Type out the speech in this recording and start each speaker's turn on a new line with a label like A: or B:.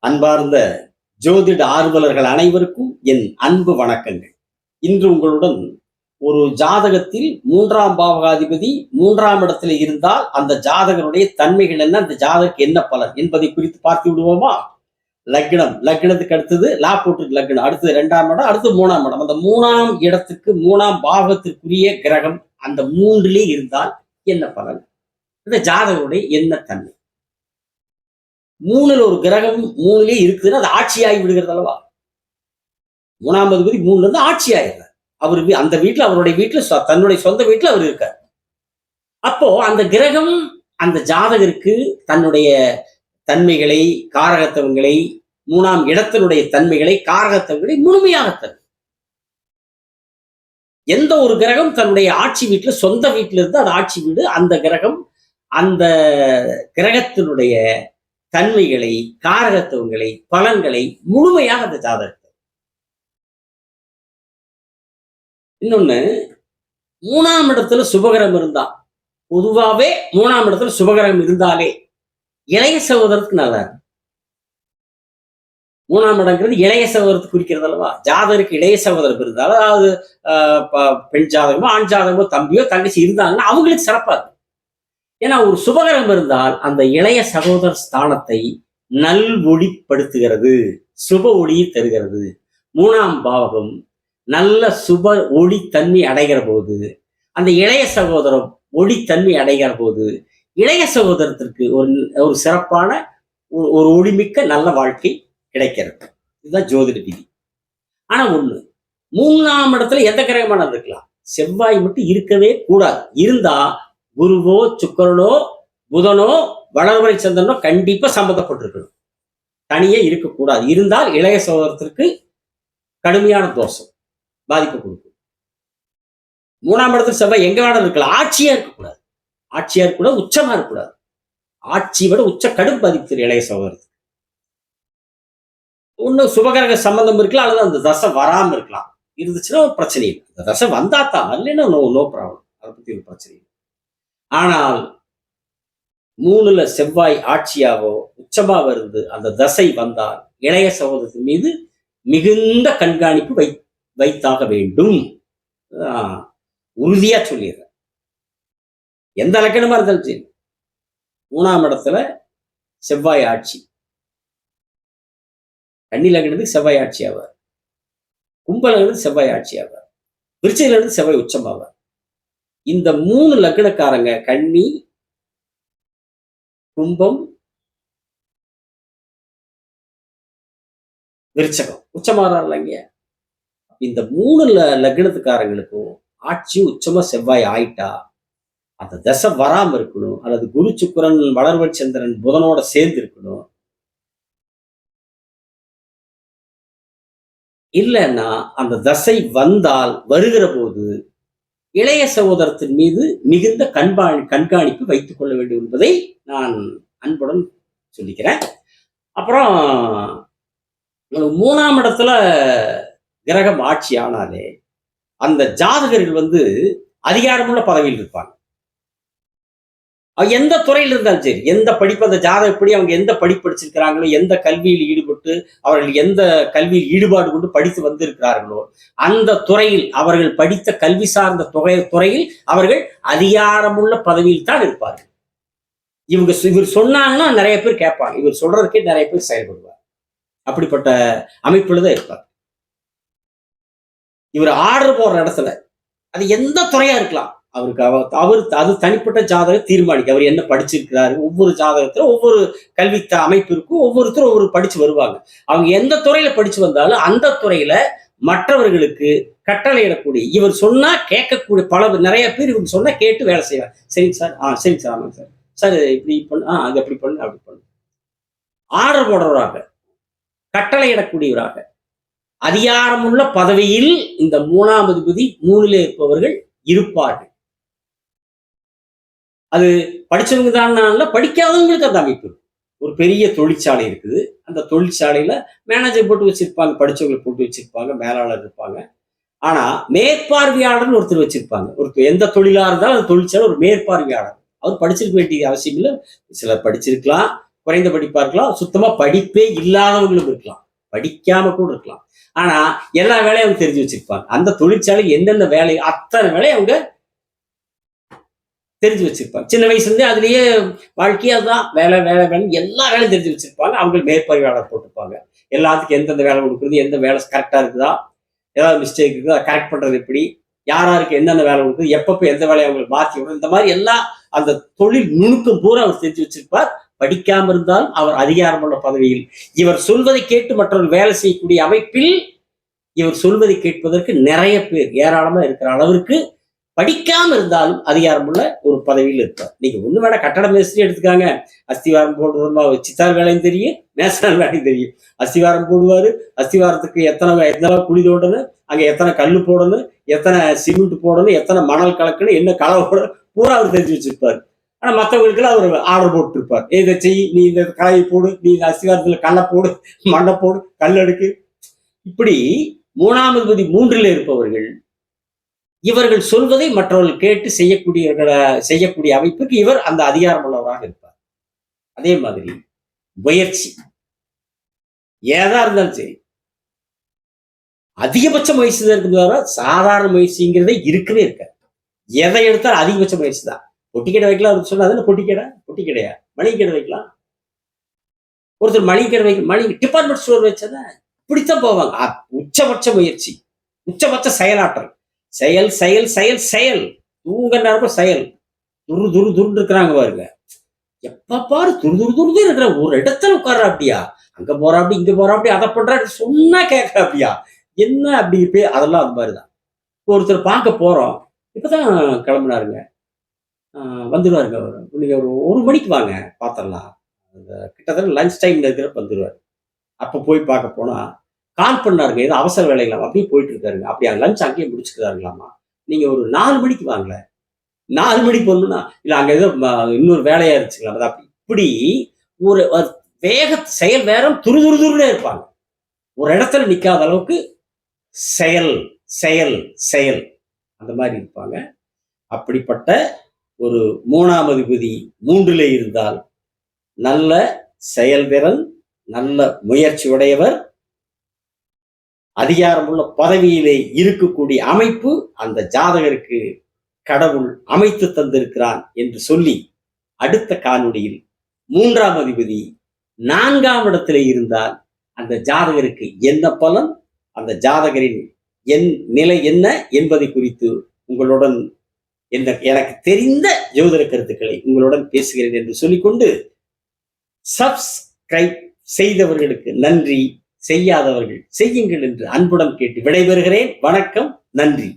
A: அன்பார்ந்த ஜோதிட ஆர்வலர்கள் அனைவருக்கும் என் அன்பு வணக்கங்கள். இன்று உங்களுடன் ஒரு ஜாதகத்தில் 3ஆம் பாவகாதிபதி 3ஆம் இடத்துல இருந்தால் அந்த ஜாதகருடைய தன்மைகள் என்ன, அந்த ஜாதகருக்கு என்ன பலன் என்பதை குறித்து பார்த்து விடுவோமா? லக்னத்துக்கு அடுத்தது லா போட்டு லக்னம், அடுத்தது 2ஆம் இடம், அடுத்து 3ஆம் இடம். அந்த 3ஆம் இடத்துக்கு 3ஆம் பாவத்திற்குரிய கிரகம் அந்த 3லே இருந்தால் என்ன பலன், இந்த ஜாதகருடைய என்ன தன்மை? 3ல் ஒரு கிரகம் 3லே இருக்குதுன்னா அது ஆட்சியாகி விடுகிறது அல்லவா? 3ஆம் அதிபதி 3ல இருந்து ஆட்சி ஆயிடுறார். அவர் அந்த வீட்டுல, அவருடைய வீட்டுல, தன்னுடைய சொந்த வீட்டுல அவர் இருக்கார். அப்போ அந்த கிரகம் அந்த ஜாதகருக்கு தன்னுடைய தன்மைகளை, காரகத்துவங்களை, 3ஆம் இடத்தினுடைய தன்மைகளை, காரகத்துவங்களை முழுமையாக தரும். எந்த ஒரு கிரகம் தன்னுடைய ஆட்சி வீட்டுல, சொந்த வீட்டுல இருந்து அது ஆட்சி வீடு, அந்த கிரகம் அந்த கிரகத்தினுடைய தன்மைகளை, காரகத்துவங்களை, பலன்களை முழுமையாக அந்த ஜாதகத்தை. இன்னொன்னு, 3ஆம் இடத்துல சுபகிரகம் இருந்தா, பொதுவாவே 3ஆம் இடத்துல சுபகிரகம் இருந்தாலே இளைய சகோதரத்துக்கு நல்லா இருக்கும். 3ஆம் இடங்கிறது இளைய சகோதரத்தை குறிக்கிறது அல்லவா? ஜாதகருக்கு இளைய சகோதரர் இருந்தாலும், அதாவது பெண் ஜாதகமோ ஆண் ஜாதகமோ தம்பியோ தங்கச்சி இருந்தாங்கன்னா அவங்களுக்கு சிறப்பா இருக்கும். ஏன்னா ஒரு சுபகிரகம் இருந்தால் அந்த இளைய சகோதர ஸ்தானத்தை நல்வொளிப்படுத்துகிறது, சுப ஒளியை தருகிறது. 3ஆம் பாவகம் நல்ல சுப ஒளி தன்மை அடைகிற போது, அந்த இளைய சகோதரம் ஒளி தன்மை அடைகிற போது இளைய சகோதரத்திற்கு ஒரு சிறப்பான ஒரு ஒளிமிக்க நல்ல வாழ்க்கை கிடைக்கிறது. இதுதான் ஜோதிட விதி. ஆனா ஒண்ணு, 3ஆம் இடத்துல எந்த கிரகமான இருக்கலாம், செவ்வாய் மட்டும் இருக்கவே கூடாது. இருந்தா குருவோ சுக்கரனோ புதனோ வளர்வரை சந்திரனோ கண்டிப்பா சம்பந்தப்பட்டிருக்கணும். தனியே இருக்கக்கூடாது. இருந்தால் இளைய சகோதரத்திற்கு கடுமையான தோஷம், பாதிப்பு கொடுக்கும். 3ஆம் இடத்துல செவ்வாய் எங்க வேணாலும் இருக்கலாம், ஆட்சியா இருக்கக்கூடாது. ஆட்சியா இருக்கக்கூடாது, உச்சமா இருக்கக்கூடாது. ஆட்சி விட உச்ச கடும் பாதிப்பு இளைய சகோதரத்துக்கு. ஒண்ணு சுபகிரக சம்பந்தம் இருக்கலாம், அல்லது அந்த தசை வராம இருக்கலாம். இருந்துச்சுன்னா பிரச்சனை இல்லை. அந்த தசை வந்தா தான், இல்லைன்னா நோ ப்ராப்ளம். அதை பத்தி ஒரு பிரச்சனை இல்லை. ஆனால் 3ல செவ்வாய் ஆட்சியாவோ உச்சமாக இருந்து அந்த தசை வந்தால் இளைய சகோதரத்தின் மீது மிகுந்த கண்காணிப்பு வைத்தாக வேண்டும். உறுதியா சொல்லிடுறேன். எந்த லக்கணமா இருந்தாலும் சரி, 3ஆம் இடத்துல செவ்வாய் ஆட்சி, கன்னி லக்னத்துக்கு செவ்வாய் ஆட்சி ஆவார், கும்ப லக்னத்துக்கு செவ்வாய் ஆட்சி ஆவார், விருச்சிக லக்னத்துக்கு செவ்வாய் உச்சமாவார். இந்த 3 லக்னக்காரங்க, கன்னி, கும்பம், விருச்சகம் உச்சமாறாருல இங்க. இந்த 3 லக்னத்துக்காரங்களுக்கும் ஆட்சி உச்சமா செவ்வாய் ஆயிட்டா அந்த தசை வராம இருக்கணும், அல்லது குரு சுக்கிரன் வளர்வரை சந்திரன் புதனோட சேர்ந்து இருக்கணும். இல்லைன்னா அந்த தசை வந்தால் வருகிற போது இளைய சகோதரத்தின் மீது மிகுந்த கண்காணிப்பு வைத்துக் கொள்ள வேண்டும் என்பதை நான் அன்புடன் சொல்லிக்கிறேன். அப்புறம் 3ஆம் இடத்துல கிரகம் ஆட்சி ஆனாலே அந்த ஜாதகர்கள் அதிகாரமுள்ள பதவியில் இருப்பாங்க. எந்த துறையில் இருந்தாலும் சரி, எந்த படிப்பு, அந்த ஜாதகம் எப்படி அவங்க எந்த படிப்பு படிச்சிருக்கிறாங்களோ, எந்த கல்வியில் ஈடுபட்டு அவர்கள் எந்த கல்வியில் ஈடுபாடு கொண்டு படித்து வந்திருக்கிறார்களோ, அந்த துறையில் அவர்கள் படித்த கல்வி சார்ந்த துறையில் அவர்கள் அதிகாரமுள்ள பதவியில் தான் இருப்பார்கள். இவர் சொன்னாங்கன்னா நிறைய பேர் கேட்பாங்க, இவர் சொல்றதுக்கே நிறைய பேர் செயல்படுவார். அப்படிப்பட்ட அமைப்புல தான் இருப்பார். இவர் ஆர்டர் போடுற இடத்துல அது எந்த துறையா இருக்கலாம், அவருக்கு அது தனிப்பட்ட ஜாதகம் தீர்மானிக்க அவர் என்ன படிச்சிருக்கிறாரு. ஒவ்வொரு ஜாதகத்துல ஒவ்வொரு கல்வி அமைப்பு இருக்கும், ஒவ்வொருத்தரும் ஒவ்வொரு படிச்சு வருவாங்க. அவங்க எந்த துறையில படிச்சு வந்தாலும் அந்த துறையில மற்றவர்களுக்கு கட்டளையிடக்கூடிய, இவர் சொன்னா கேட்கக்கூடிய நிறைய பேர் இவங்க சொன்னா கேட்டு வேலை செய்வாங்க. சரிங்க சார், சரிங்க சார், ஆமாங்க சார், சார் இப்படி பண்ணு, அது அப்படி பண்ணு, அப்படி பண்ணு. ஆர்டர் போடுறவராக, கட்டளையிடக்கூடியவராக, அதிகாரமுள்ள பதவியில் இந்த 3ஆம் அதிபதி 3லே இருப்பவர்கள் இருப்பார்கள். அது படிச்சவங்க தான், படிக்காதவங்களுக்கு அந்த அமைப்பு. ஒரு பெரிய தொழிற்சாலை இருக்குது, அந்த தொழிற்சாலையில மேனேஜர் போட்டு வச்சிருப்பாங்க, படிச்சவங்களை போட்டு வச்சிருப்பாங்க, மேலாளர் இருப்பாங்க. ஆனா மேற்பார்வையாளர்னு ஒருத்தர் வச்சிருப்பாங்க. எந்த தொழிலா இருந்தாலும் அந்த தொழிற்சாலை ஒரு மேற்பார்வையாளர். அவர் படிச்சிருக்க வேண்டிய அவசியம் இல்லை. சிலர் படிச்சிருக்கலாம், குறைந்த படிப்பா இருக்கலாம், சுத்தமா படிப்பே இல்லாதவங்களும் இருக்கலாம், படிக்காம கூட இருக்கலாம். ஆனா எல்லா வேலையும் அவங்க தெரிஞ்சு வச்சிருப்பாங்க. அந்த தொழிற்சாலைக்கு எந்தெந்த வேலை அத்தனை வேலையை அவங்க தெரிஞ்சு வச்சிருப்பாங்க. சின்ன வயசுல இருந்தே அதுலயே வாழ்க்கையே அதுதான். வேலை வேலை வேலைன்னு எல்லா வேலையும் தெரிஞ்சு வச்சிருப்பாங்க. அவங்க மேற்பார்வையாளர் போட்டுப்பாங்க. எல்லாத்துக்கும் எந்தெந்த வேலை கொடுக்குறது, எந்த வேலை கரெக்டா இருக்குதா, ஏதாவது மிஸ்டேக் இருக்குதா, கரெக்ட் பண்றது எப்படி, யார் யாருக்கு என்னென்ன வேலை கொடுக்குது, எப்பப்ப எந்த வேலையை அவங்களுக்கு மாற்றி விடுறது, இந்த மாதிரி எல்லாம் அந்த தொழில் நுணுக்கம் பூரா அவர் தெரிஞ்சு வச்சிருப்பார். படிக்காம இருந்தாலும் அவர் அதிகாரமுள்ள பதவியில் இவர் சொல்வதை கேட்டு மற்றவர்கள் வேலை செய்யக்கூடிய அமைப்பில் இவர் சொல்வதை கேட்பதற்கு நிறைய பேர் ஏராளமா இருக்கிற அளவிற்கு படிக்காம இருந்தாலும் அதிகாரமுள்ள ஒரு பதவியில் இருப்பார். நீங்க ஒண்ணு வேணா கட்டட மேஸ்திரி எடுத்துக்காங்க. அஸ்திவாரம் போடுறது சித்தார் வேலையும் தெரியும், மேசனால் வேலையும் தெரியும். அஸ்திவாரம் போடுவாரு, அஸ்திவாரத்துக்கு எத்தனை குழி தோண்டணும், அங்க எத்தனை கல்லு போடணும், எத்தனை சிமெண்ட் போடணும், எத்தனை மணல் கலக்கணும், என்ன கலவை போடணும் பூரா அவர் தெரிஞ்சு வச்சிருப்பாரு. ஆனா மற்றவங்களுக்கு அவர் ஆர்டர் போட்டு இருப்பார். இதை செய், நீ இந்த கலையை போடு, நீ இந்த அஸ்திவாரத்துல கல்லை போடு, மண்ணை போடு, கல் எடுக்கு. இப்படி 3ஆம் அதிபதி 3ல் இருப்பவர்கள் இவர்கள் சொல்வதை மற்றவர்கள் கேட்டு செய்யக்கூடிய அமைப்புக்கு இவர் அந்த அதிகாரம் உள்ளவராக இருப்பார். அதே மாதிரி முயற்சி ஏதா இருந்தாலும் சரி, அதிகபட்ச முயற்சி தான் இருக்கிறது, சாதாரண முயற்சிங்கிறதே இருக்கவே இருக்காது. எதை எடுத்தாலும் அதிகபட்ச முயற்சி தான். பொட்டி கடை வைக்கலாம் சொன்னா பொட்டி கடையா, மளிகை கடை வைக்கலாம். ஒருத்தர் மளிகை கடை டிபார்ட்மெண்ட் ஸ்டோர் வச்சதா இப்படித்தான் போவாங்க. உச்சபட்ச முயற்சி, உச்சபட்ச செயலாற்றல், செயல் செயல் செயல் செயல், தூங்க நேரம் செயல், துரு இருக்கிறாங்க பாருங்க. எப்ப பாரு துரு இருக்கிற ஒரு இடத்துல உட்கார்ற அப்படியா, அங்க போறா அப்படி, இங்க போறா அப்படி, அதை பண்ற சொன்னா கேட்க அப்படியா என்ன அப்படி அதெல்லாம் அது மாதிரிதான். ஒருத்தர் பார்க்க போறோம், இப்பதான் கிளம்புனாருங்க, வந்துடுவாருங்க. நீங்க ஒரு மணிக்கு வாங்க பாத்திரலாம், கிட்டத்தட்ட லஞ்ச் டைம்ல இருக்கிறப்ப வந்துடுவாரு. அப்ப போய் பார்க்க போனா கால் பண்ணாருங்க, ஏதோ அவசர வேலைகளாம், அப்படியே போயிட்டு இருக்காருங்க. அப்படியா லஞ்ச் அங்கேயே முடிச்சுக்கிறாருங்களாமா, நீங்க ஒரு 4 மணிக்கு வாங்கல. 4 மணிக்கு போகணும்னா இல்ல அங்க ஏதோ இன்னொரு வேலையா இருந்துச்சுங்களா, அது அப்படி இப்படி ஒரு வேக செயல் வேறம் துருதுருதுருனே இருப்பாங்க. ஒரு இடத்துல நிக்காத அளவுக்கு செயல் செயல் செயல் அந்த மாதிரி இருப்பாங்க. அப்படிப்பட்ட ஒரு 3ஆம் அதிபதி 3ல் இருந்தால் நல்ல செயல்திறன், நல்ல முயற்சி உடையவர், அதிகாரமுள்ள பதவியிலே இருக்கக்கூடிய அமைப்பு அந்த ஜாதகருக்கு கடவுள் அமைத்து தந்திருக்கிறான் என்று சொல்லி, அடுத்த காணொளியில் 3ஆம் அதிபதி 4ஆம் இடத்திலே இருந்தால் அந்த ஜாதகருக்கு என்ன பலன், அந்த ஜாதகரின் நிலை என்ன என்பதை குறித்து உங்களுடன் எனக்கு தெரிந்த ஜோதிட கருத்துக்களை உங்களுடன் பேசுகிறேன் என்று சொல்லிக்கொண்டு, சப்ஸ்கிரைப் செய்தவர்களுக்கு நன்றி, செய்யாதவர்கள் செய்யுங்கள் என்று அன்புடன் கேட்டு விடைபெறுகிறேன். வணக்கம், நன்றி.